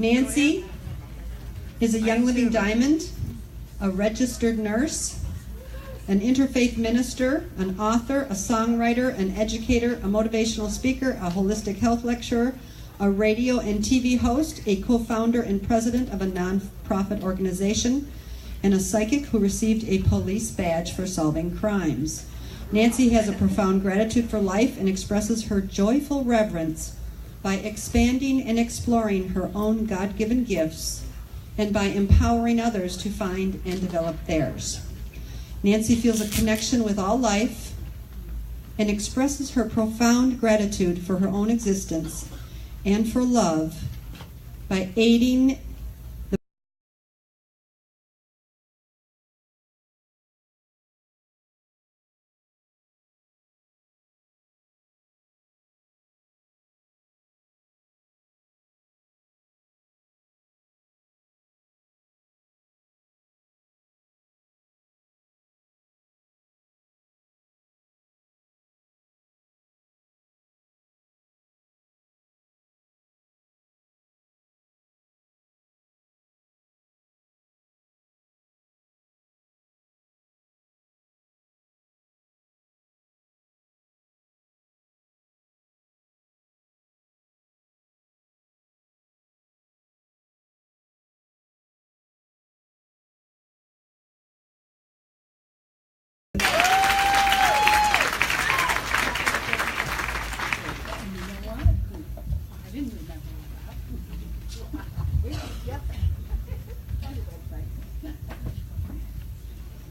Nancy is a Young Living Diamond, a registered nurse, an interfaith minister, an author, a songwriter, an educator, a motivational speaker, a holistic health lecturer, a radio and TV host, a co-founder and president of a non-profit organization, and a psychic who received a police badge for solving crimes. Nancy has a profound gratitude for life and expresses her joyful reverence by expanding and exploring her own God-given gifts and by empowering others to find and develop theirs. Nancy feels a connection with all life and expresses her profound gratitude for her own existence and for love by aiding the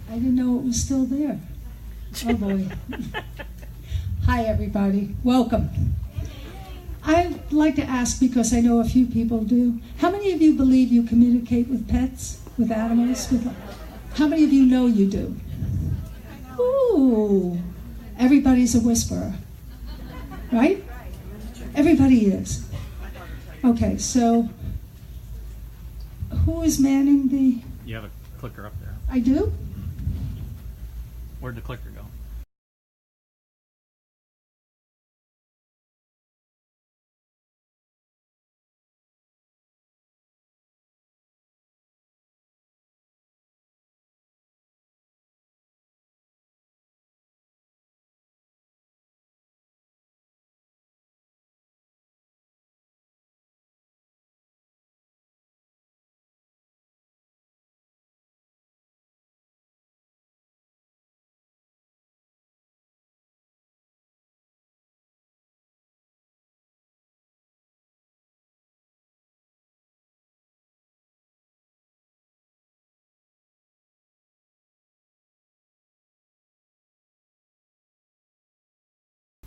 I didn't know it was still there. Oh boy. Hi everybody, welcome. I'd like to ask, because I know a few people do, how many of you believe you communicate with pets, with animals? How many of you know you do? Ooh, everybody's a whisperer, right? Everybody is. Okay, so who is manning the... You have a clicker up there. I do? Where'd the clicker go?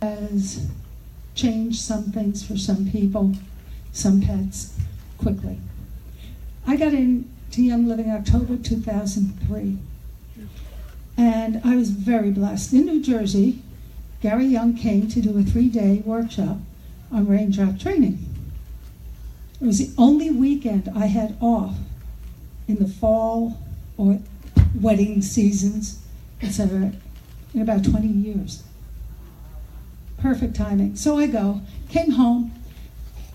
Has changed some things for some people, some pets, quickly. I got into Young Living October 2003, and I was very blessed. In New Jersey, Gary Young came to do a 3-day workshop on raindrop training. It was the only weekend I had off in the fall or wedding seasons, etc., in about 20 years. Perfect timing. So I came home,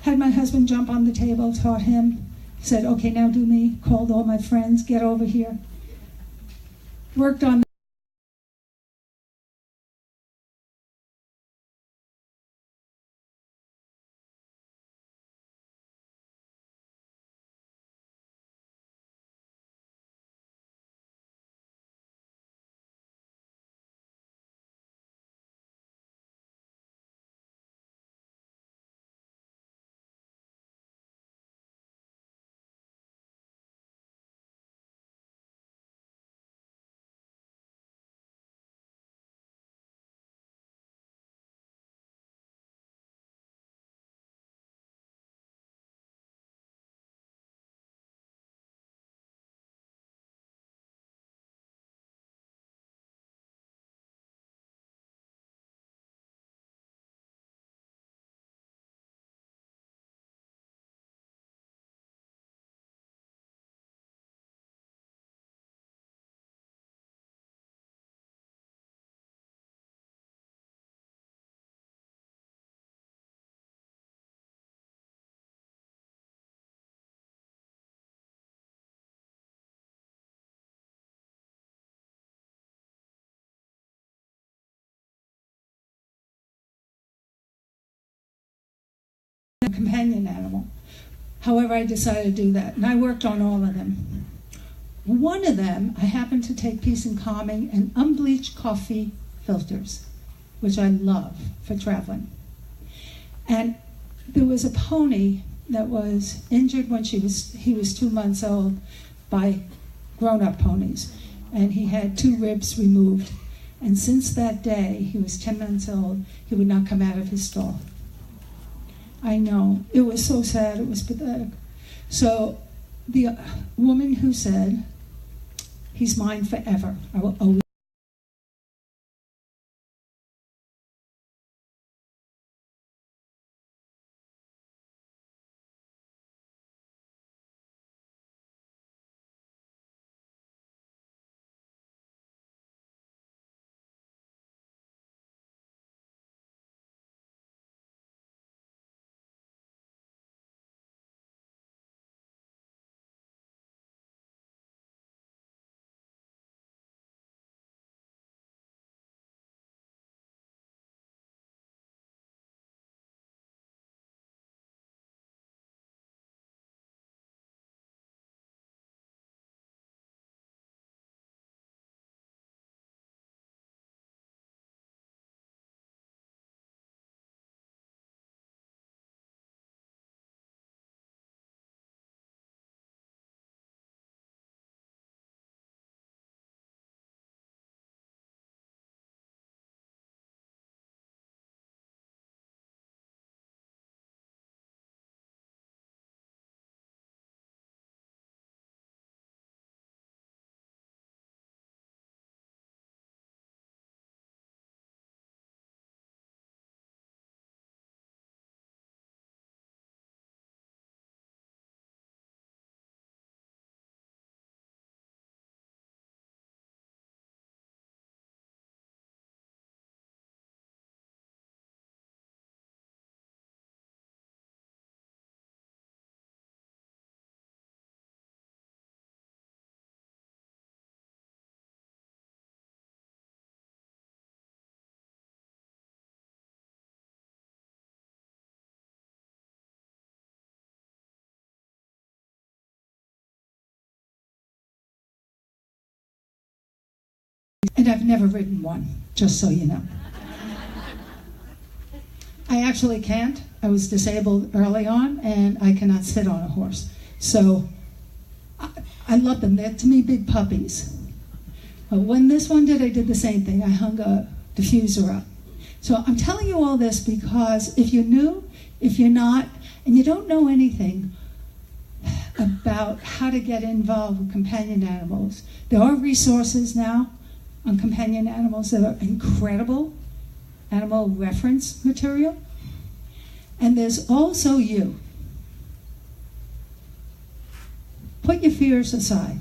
had my husband jump on the table, taught him, said, okay, now do me, called all my friends, get over here. Worked on companion animal. However, I decided to do that, and I worked on all of them. One of them, I happened to take Peace and Calming and unbleached coffee filters, which I love for traveling. And there was a pony that was injured when he was 2 months old by grown-up ponies, and he had 2 ribs removed. And since that day, he was 10 months old, he would not come out of his stall. I know, it was so sad, it was pathetic. So the woman who said, "He's mine forever, I will always." And I've never ridden one, just so you know. I actually can't. I was disabled early on, and I cannot sit on a horse. So I love them. They're, to me, big puppies. But when this one did, I did the same thing. I hung a diffuser up. So I'm telling you all this because if you're new, if you're not, and you don't know anything about how to get involved with companion animals, there are resources now on companion animals that are incredible, animal reference material. And there's also you. Put your fears aside.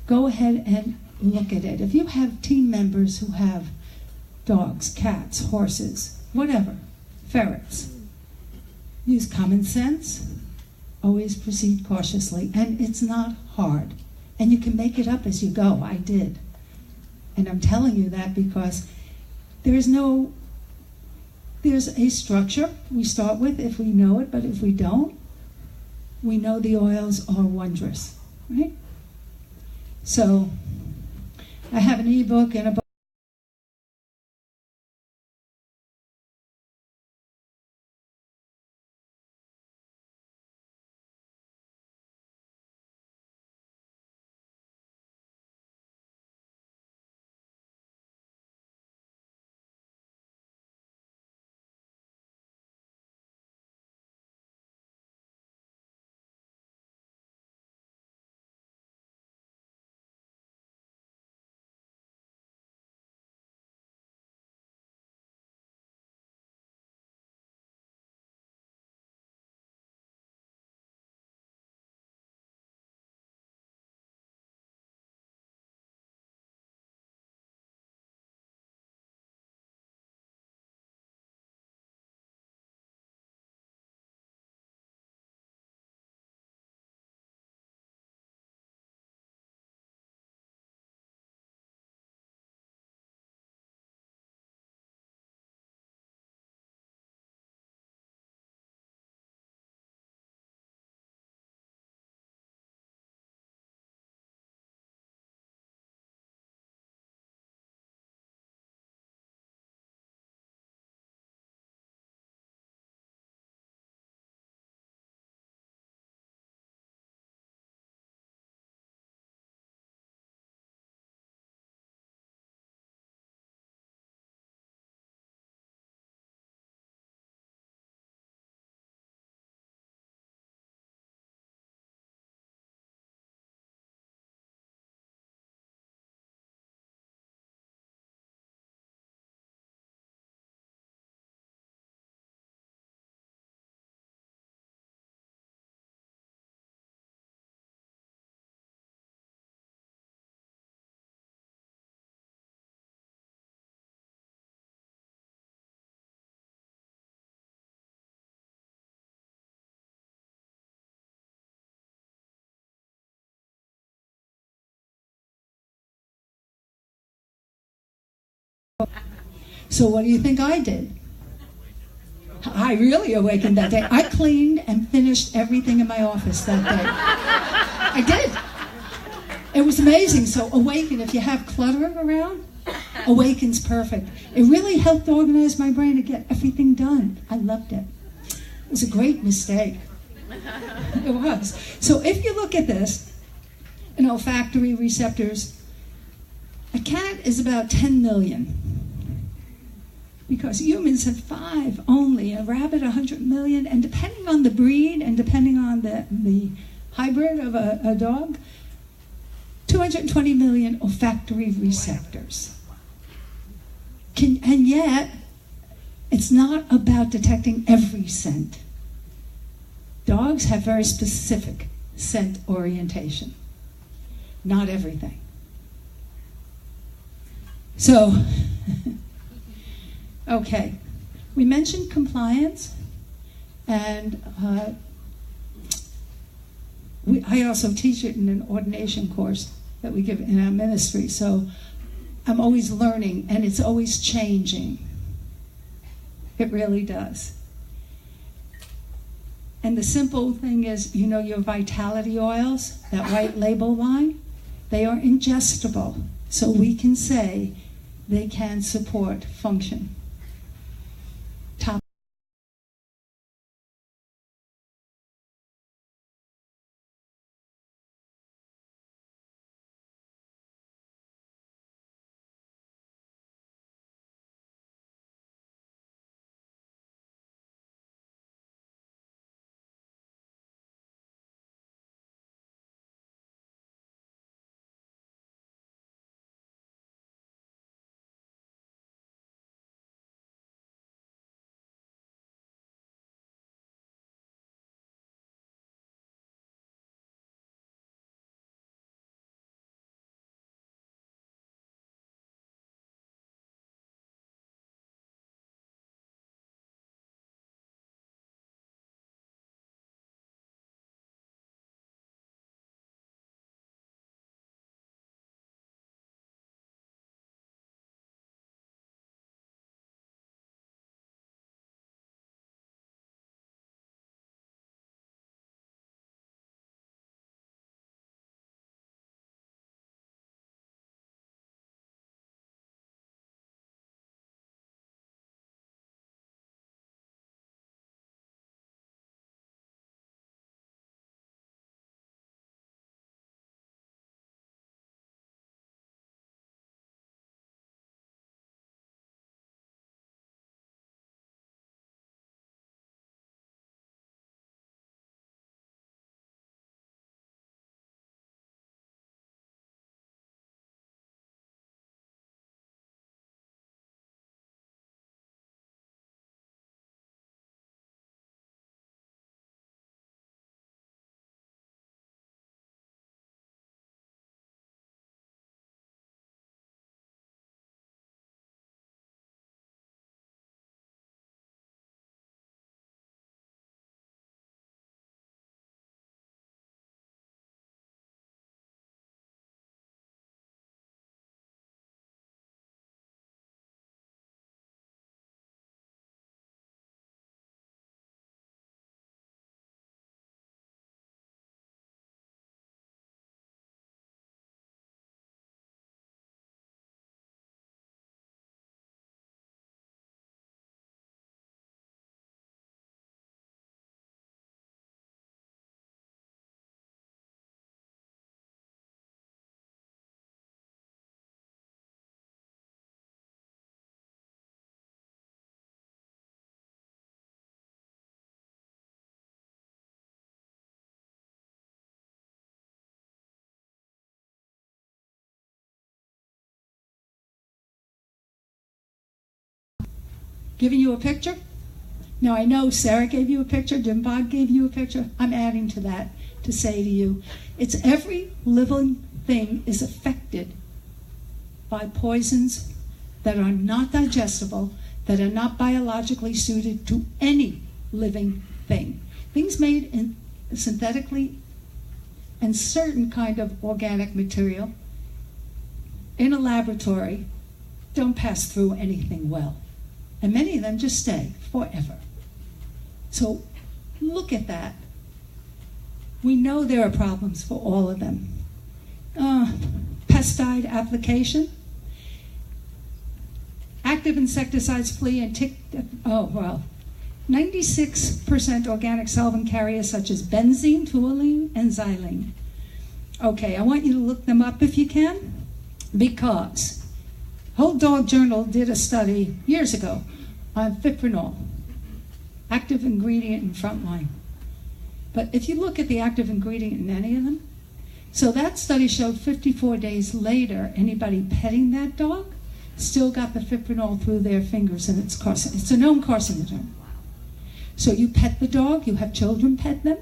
Go ahead and look at it. If you have team members who have dogs, cats, horses, whatever, ferrets, use common sense. Always proceed cautiously. And it's not hard. And you can make it up as you go. I did. And I'm telling you that because there's a structure we start with if we know it, but if we don't, we know the oils are wondrous, right? So I have an ebook and a book. So what do you think I did? I really awakened that day. I cleaned and finished everything in my office that day. I did. It was amazing. So Awaken, if you have clutter around, Awaken's perfect. It really helped organize my brain to get everything done. I loved it. It was a great mistake. It was. So if you look at this, olfactory receptors, a cat is about 10 million. Because humans have 5 only, a rabbit 100 million, and depending on the breed and depending on the hybrid of a dog, 220 million olfactory receptors. And yet, it's not about detecting every scent. Dogs have very specific scent orientation, not everything. So, okay, we mentioned compliance, and I also teach it in an ordination course that we give in our ministry, so I'm always learning, and it's always changing. It really does. And the simple thing is, your vitality oils, that white label line, they are ingestible, so we can say they can support function. Giving you a picture? Now I know Sarah gave you a picture, Dimbag gave you a picture. I'm adding to that to say to you, it's every living thing is affected by poisons that are not digestible, that are not biologically suited to any living thing. Things made in synthetically and certain kind of organic material in a laboratory don't pass through anything well. And many of them just stay forever. So look at that. We know there are problems for all of them. Pesticide application. Active insecticides, flea and tick. 96% organic solvent carriers such as benzene, toluene, and xylene. Okay, I want you to look them up if you can, because Whole Dog Journal did a study years ago on fipronil, active ingredient in Frontline. But if you look at the active ingredient in any of them, so that study showed 54 days later, anybody petting that dog still got the fipronil through their fingers, and it's a known carcinogen. So you pet the dog, you have children pet them.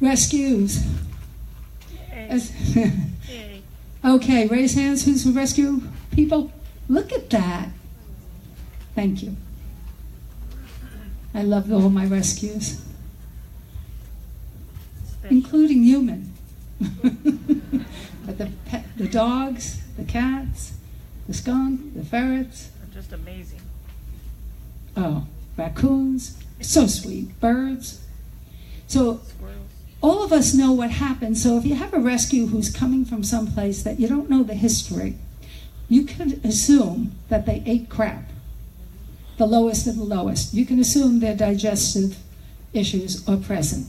Rescues. Okay, raise hands. Who's the rescue people? Look at that. Thank you. I love all my rescues, including human. But the dogs, the cats, the skunk, the ferrets. They're just amazing. Oh, raccoons, so sweet. Birds. So all of us know what happens. So if you have a rescue who's coming from someplace that you don't know the history, you can assume that they ate crap, the lowest of the lowest. You can assume their digestive issues are present.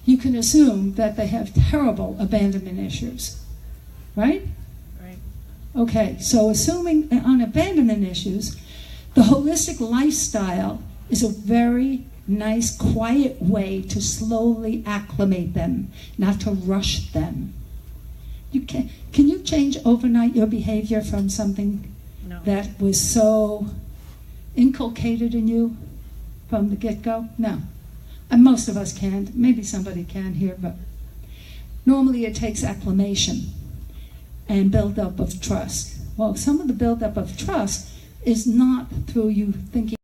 You can assume that they have terrible abandonment issues, right? Right. Okay, so assuming on abandonment issues, the holistic lifestyle is a very nice, quiet way to slowly acclimate them, not to rush them. Can you change overnight your behavior from something No. that was so inculcated in you? from the get-go? No. And most of us can't. Maybe somebody can here, but normally it takes acclimation and build-up of trust. Well, some of the build-up of trust is not through you thinking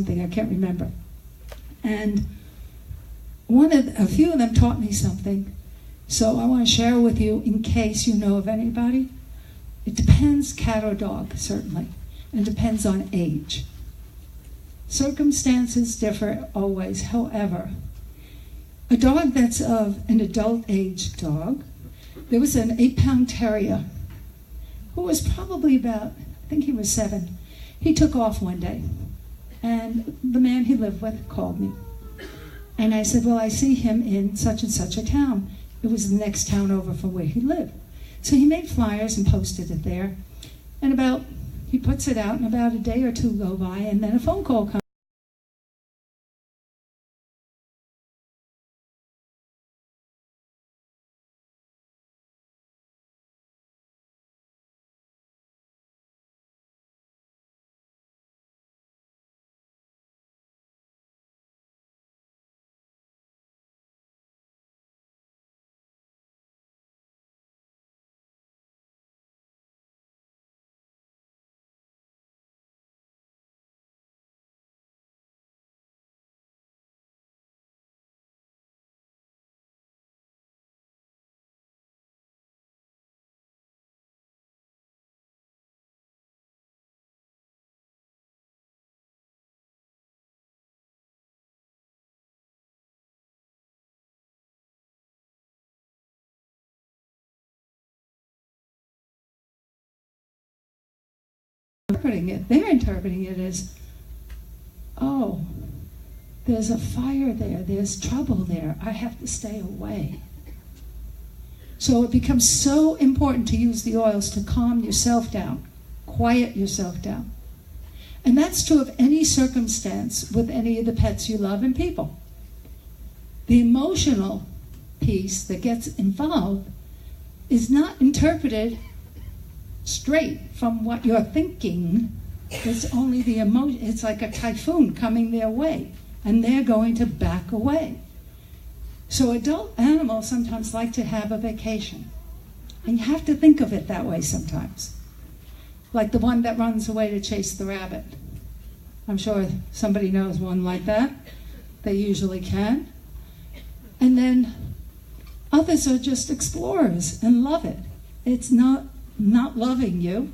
something, I can't remember. And a few of them taught me something. So I want to share with you in case you know of anybody. It depends, cat or dog, certainly. And it depends on age. Circumstances differ always. However, a dog that's of an adult age dog, there was an 8-pound terrier who was probably about, I think he was 7. He took off one day. And the man he lived with called me. And I said, well, I see him in such and such a town. It was the next town over from where he lived. So he made flyers and posted it there. And he puts it out, and about a day or two go by, and then a phone call comes. They're interpreting it as, oh, there's a fire there, there's trouble there, I have to stay away. So it becomes so important to use the oils to calm yourself down, quiet yourself down. And that's true of any circumstance with any of the pets you love and people. The emotional piece that gets involved is not interpreted straight from what you're thinking It's only the emotion. It's like a typhoon coming their way, and they're going to back away. So adult animals sometimes like to have a vacation. And you have to think of it that way sometimes. Like the one that runs away to chase the rabbit. I'm sure somebody knows one like that. They usually can. And then others are just explorers and love it. It's not loving you.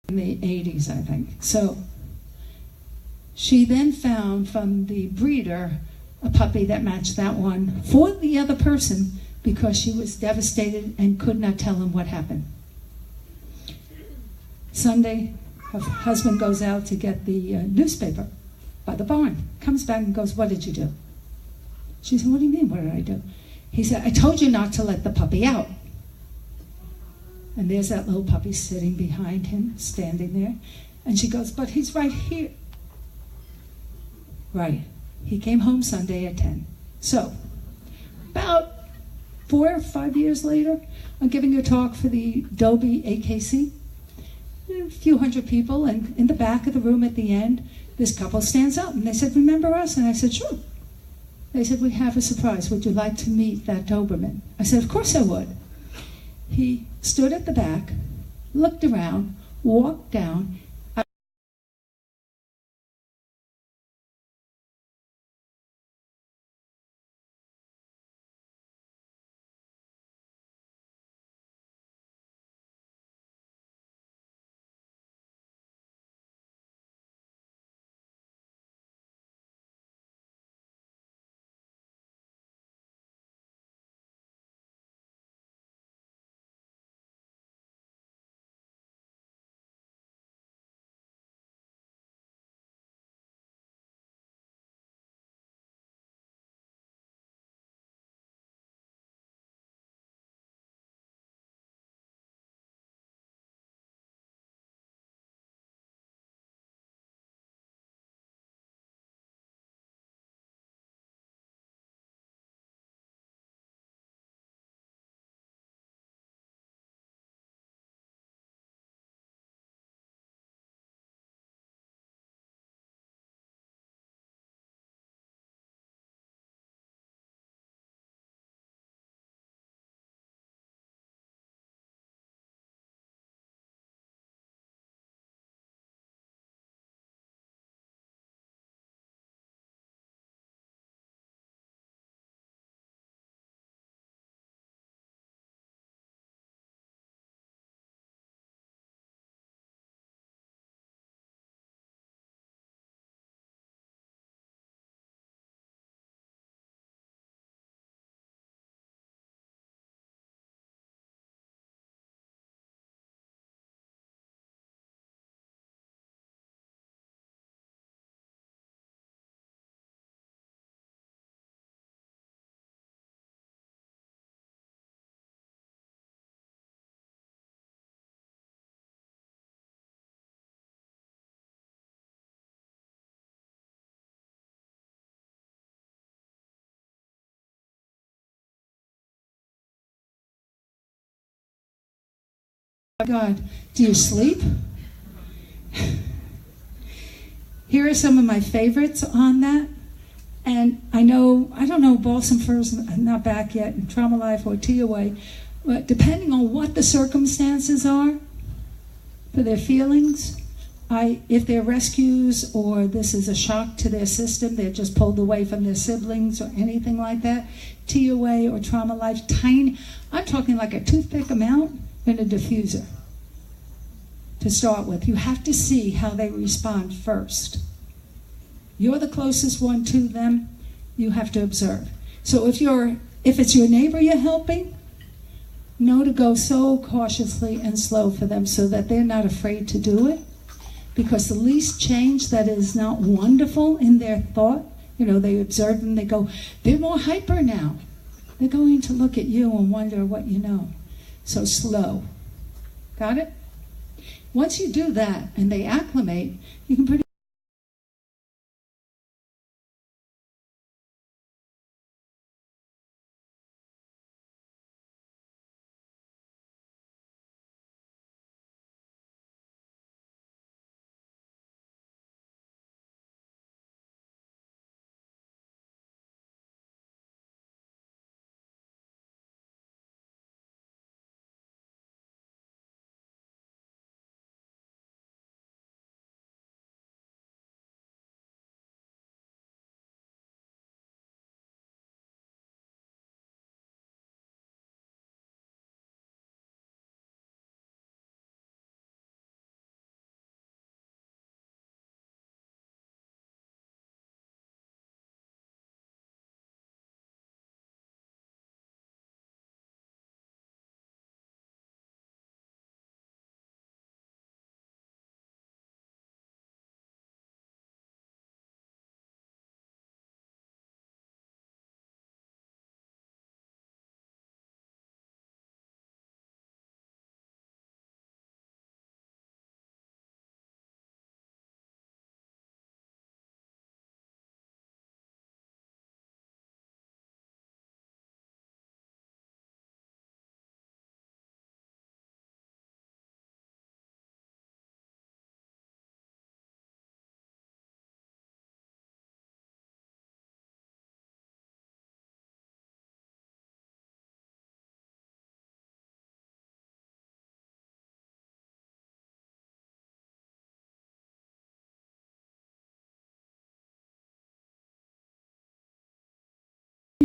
In the 80s, I think. So she then found from the breeder a puppy that matched that one for the other person because she was devastated and could not tell him what happened. Sunday, her husband goes out to get the newspaper by the barn, comes back and goes, "What did you do?" She said, "What do you mean, what did I do?" He said, "I told you not to let the puppy out." And there's that little puppy sitting behind him, standing there. And she goes, "But he's right here." Right. He came home Sunday at 10. So, about 4 or 5 years later, I'm giving a talk for the Dobie AKC. A few hundred people, and in the back of the room at the end, this couple stands up, and they said, "Remember us?" And I said, "Sure." They said, "We have a surprise. Would you like to meet that Doberman?" I said, "Of course I would." He stood at the back, looked around, walked down, God, do you sleep? Here are some of my favorites on that. And I don't know, Balsam Firs not back yet, and Trauma Life or TOA, but depending on what the circumstances are for their feelings, if they're rescues or this is a shock to their system, they're just pulled away from their siblings or anything like that, TOA or Trauma Life, tiny, I'm talking like a toothpick amount in a diffuser to start with. You have to see how they respond first. You're the closest one to them. You have to observe. So if it's your neighbor you're helping, know to go so cautiously and slow for them so that they're not afraid to do it. Because the least change that is not wonderful in their thought, they observe them, they go, they're more hyper now. They're going to look at you and wonder what you know. So slow. Got it? Once you do that and they acclimate, you can pretty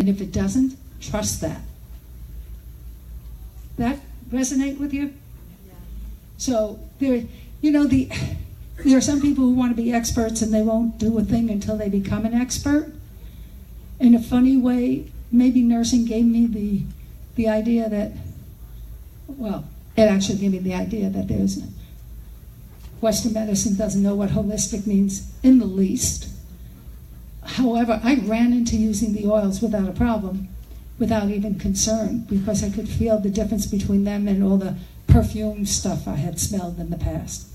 and if it doesn't, trust that. That resonate with you? So there are some people who want to be experts and they won't do a thing until they become an expert. In a funny way, maybe nursing gave me the idea that, it actually gave me the idea that Western medicine doesn't know what holistic means in the least. However, I ran into using the oils without a problem, without even concern, because I could feel the difference between them and all the perfume stuff I had smelled in the past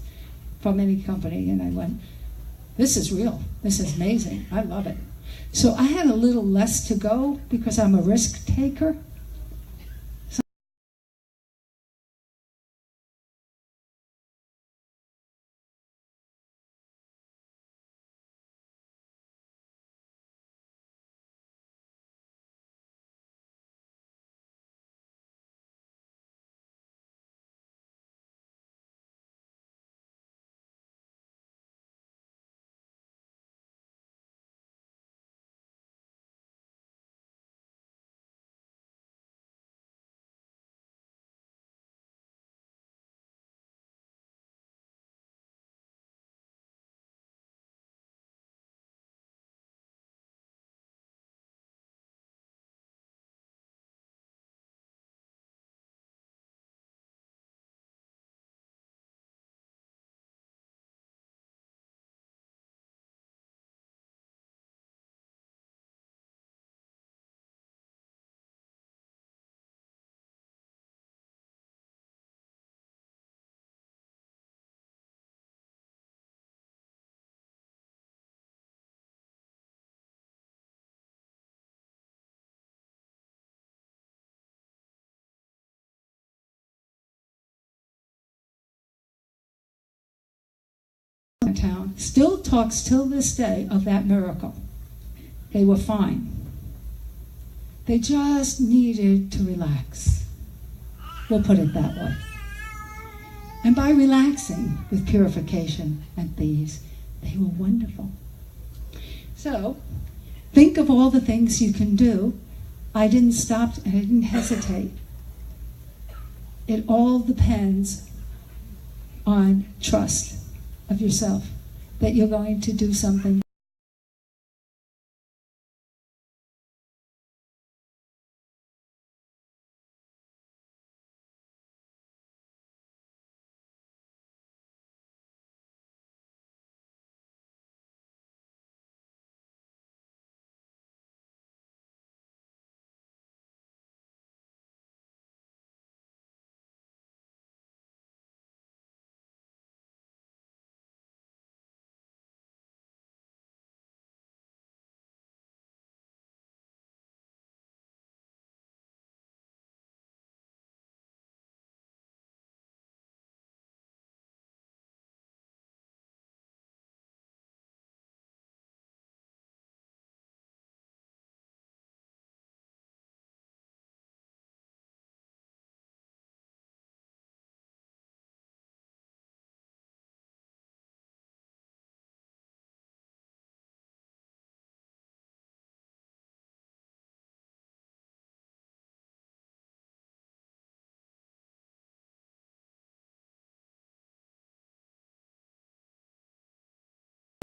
from any company. And I went, this is real. This is amazing. I love it. So I had a little less to go because I'm a risk taker. Yorktown still talks till this day of that miracle. They were fine. They just needed to relax. We'll put it that way. And by relaxing with purification and these, they were wonderful. So, think of all the things you can do. I didn't stop and I didn't hesitate. It all depends on trust of yourself, that you're going to do something.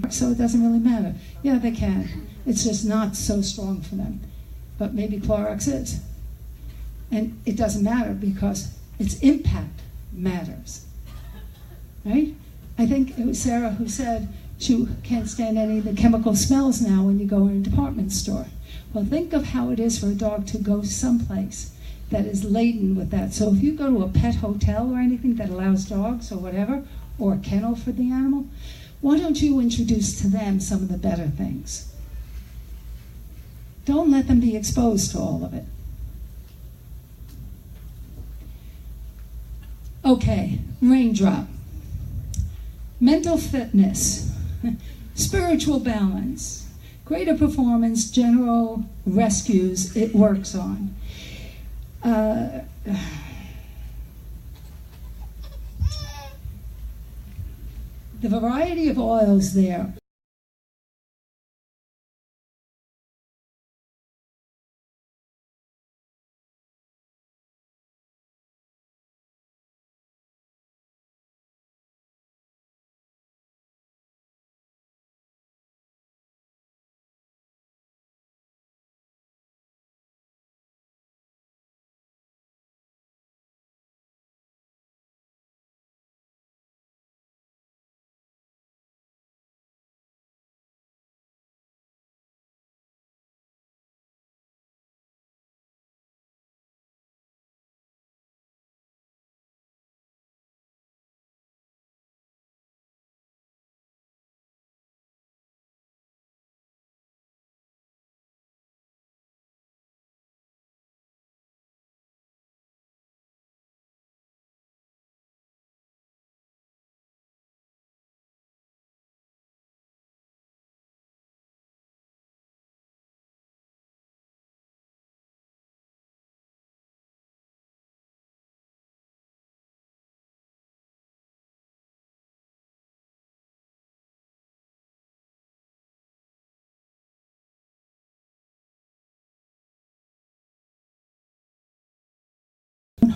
So it doesn't really matter. Yeah, they can. It's just not so strong for them. But maybe Clorox is. And it doesn't matter because its impact matters. Right? I think it was Sarah who said she can't stand any of the chemical smells now when you go in a department store. Well, think of how it is for a dog to go someplace that is laden with that. So if you go to a pet hotel or anything that allows dogs or whatever, or a kennel for the animal, why don't you introduce to them some of the better things? Don't let them be exposed to all of it. Okay, raindrop. Mental fitness, spiritual balance, greater performance, general rescues it works on. The variety of oils there.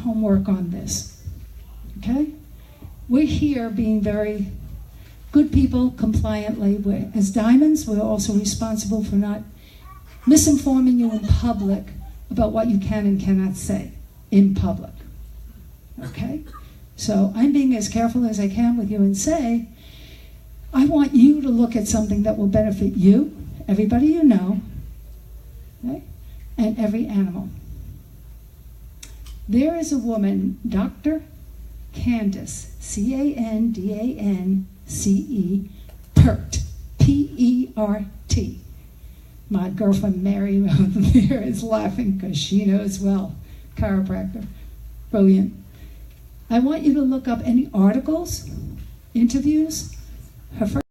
Homework on this, okay? We're here being very good people, compliantly. As diamonds, we're also responsible for not misinforming you in public about what you can and cannot say in public, okay? So I'm being as careful as I can with you and say, I want you to look at something that will benefit you, everybody you know, okay? And every animal. There is a woman, Dr. Candace, C-A-N-D-A-N-C-E, Pert, P-E-R-T. My girlfriend Mary over there is laughing because she knows well. Chiropractor. Brilliant. I want you to look up any articles, interviews. Her first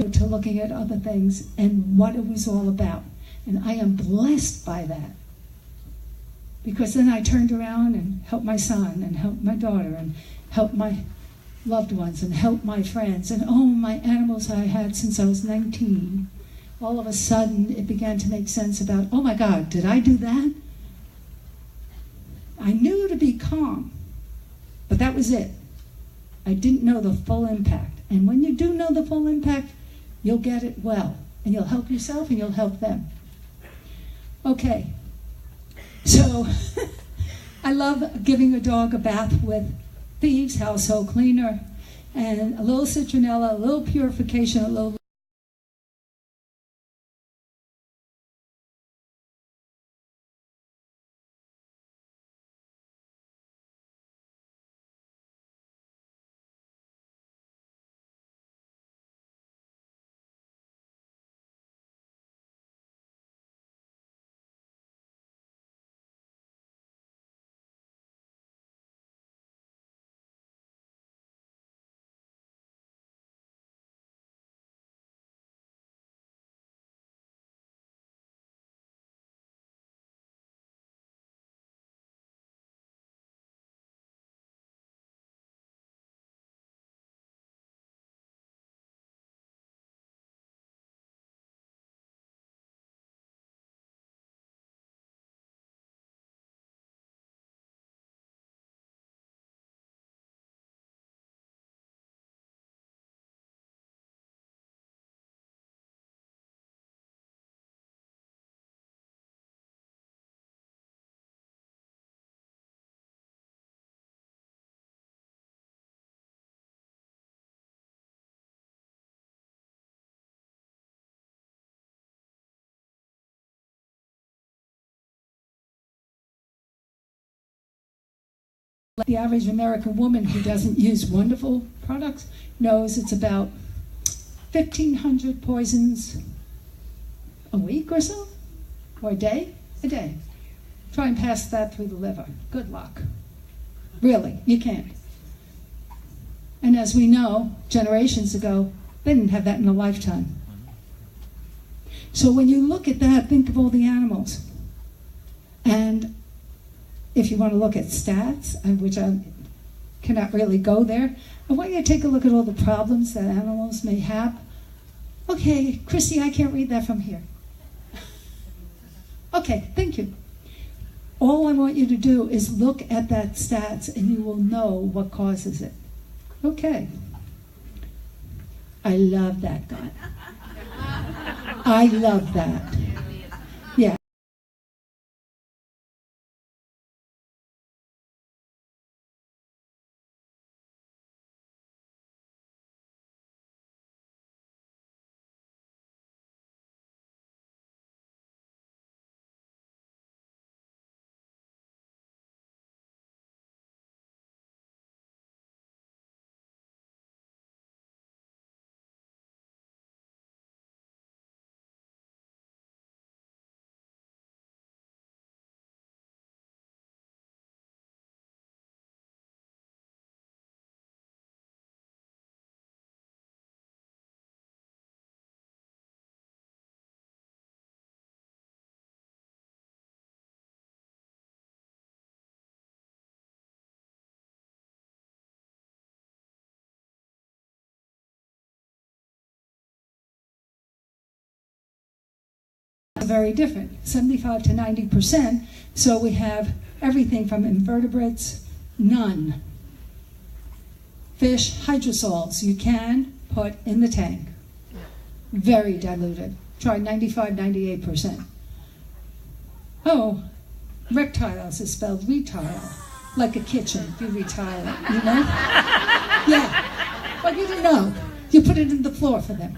to looking at other things and what it was all about. And I am blessed by that. Because then I turned around and helped my son and helped my daughter and helped my loved ones and helped my friends and my animals I had since I was 19. All of a sudden it began to make sense about, oh my God, did I do that? I knew to be calm, but that was it. I didn't know the full impact. And when you do know the full impact, you'll get it well. And you'll help yourself and you'll help them. Okay. So, I love giving a dog a bath with Thieves Household Cleaner and a little citronella, a little purification, a little the average American woman who doesn't use wonderful products knows it's about 1,500 poisons a week or so, or a day. Try and pass that through the liver. Good luck. Really, you can't. And as we know, generations ago, they didn't have that in a lifetime. So when you look at that, think of all the animals. And if you want to look at stats, which I cannot really go there, I want you to take a look at all the problems that animals may have. Okay, Christy, I can't read that from here. Okay, thank you. All I want you to do is look at that stats and you will know what causes it. Okay. I love that guy. I love that. Yeah. Very different, 75 to 90%. So we have everything from invertebrates, none. Fish, hydrosols, you can put in the tank. Very diluted. Try 95, 98%. Oh, reptiles is spelled retile, like a kitchen. You retile it, you know? Yeah, but you didn't know. You put it in the floor for them.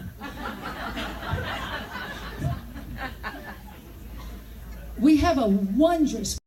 We have a wondrous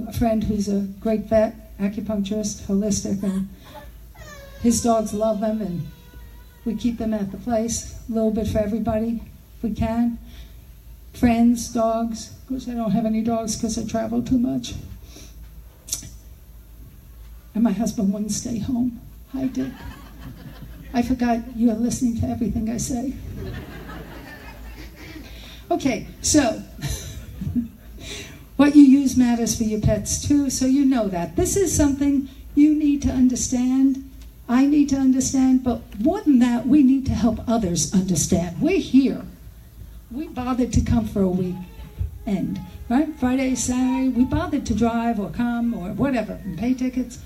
a friend who's a great vet, acupuncturist, holistic, and his dogs love them, and we keep them at the place, a little bit for everybody, if we can. Friends, dogs. Of course, I don't have any dogs because I travel too much. And my husband wouldn't stay home. Hi, Dick. I forgot you are listening to everything I say. Okay, so what you use matters for your pets too, so you know that. This is something you need to understand, I need to understand, but more than that, we need to help others understand. We're here. We bothered to come for a weekend, right? Friday, Saturday, we bothered to drive or come or whatever and pay tickets.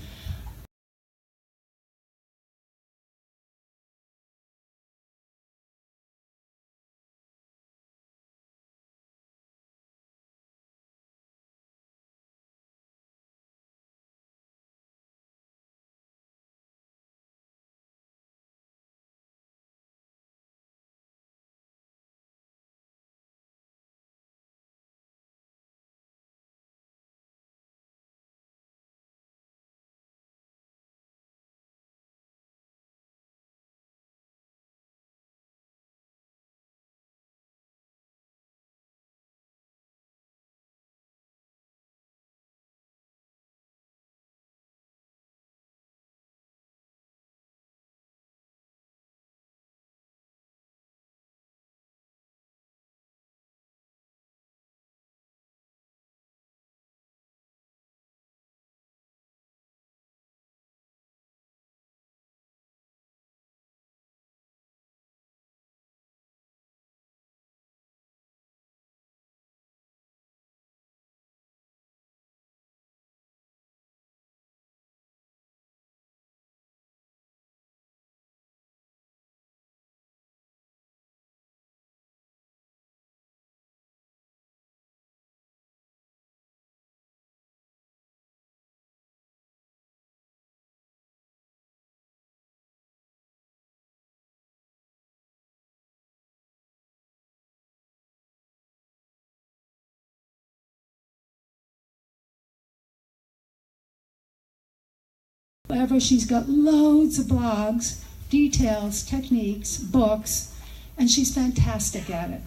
However, she's got loads of blogs, details, techniques, books, and she's fantastic at it.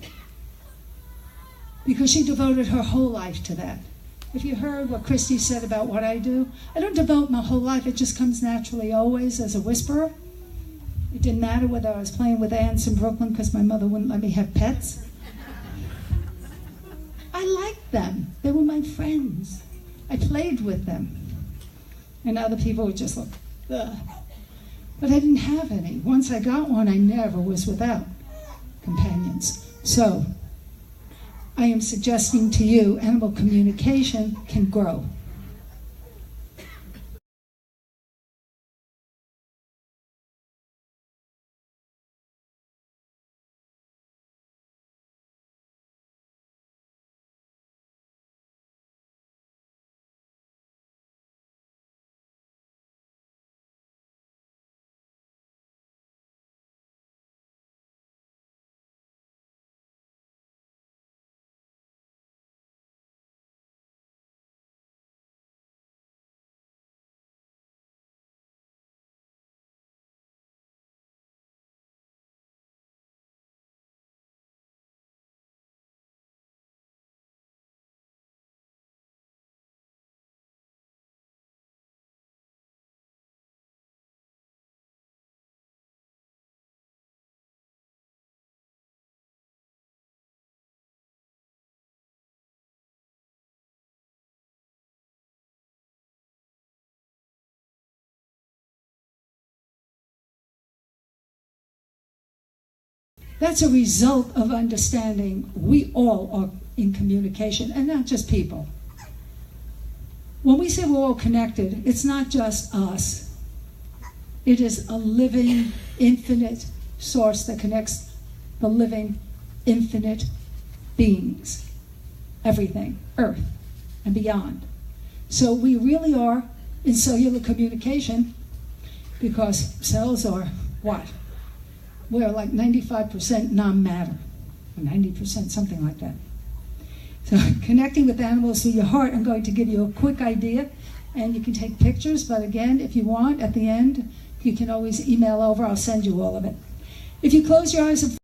Because she devoted her whole life to that. If you heard what Christy said about what I do, I don't devote my whole life, it just comes naturally always as a whisperer. It didn't matter whether I was playing with ants in Brooklyn because my mother wouldn't let me have pets. I liked them. They were my friends. I played with them. And other people would just look, ugh. But I didn't have any. Once I got one, I never was without companions. So, I am suggesting to you, animal communication can grow. That's a result of understanding we all are in communication, and not just people. When we say we're all connected, it's not just us. It is a living, infinite source that connects the living, infinite beings, everything, Earth and beyond. So we really are in cellular communication because cells are what? We're like 95% non-matter, or 90%, something like that. So connecting with animals through your heart, I'm going to give you a quick idea, and you can take pictures, but again, if you want, at the end, you can always email over, I'll send you all of it. If you close your eyes and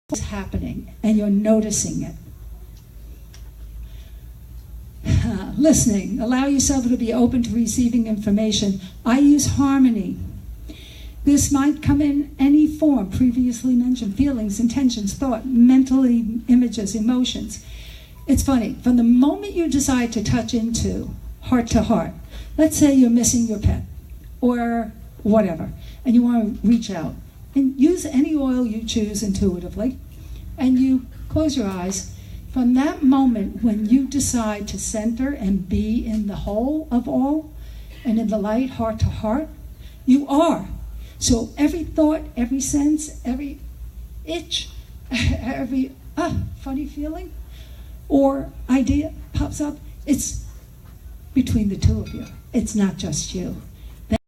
what's happening, and you're noticing it. Listening. Allow yourself to be open to receiving information. I use harmony. This might come in any form previously mentioned: feelings, intentions, thought, mentally images, emotions. It's funny. From the moment you decide to touch into heart to heart, let's say you're missing your pet or whatever, and you want to reach out and use any oil you choose intuitively, and you close your eyes. From that moment when you decide to center and be in the whole of all and in the light, heart to heart, you are. So every thought, every sense, every itch, every funny feeling or idea pops up, it's between the two of you. It's not just you.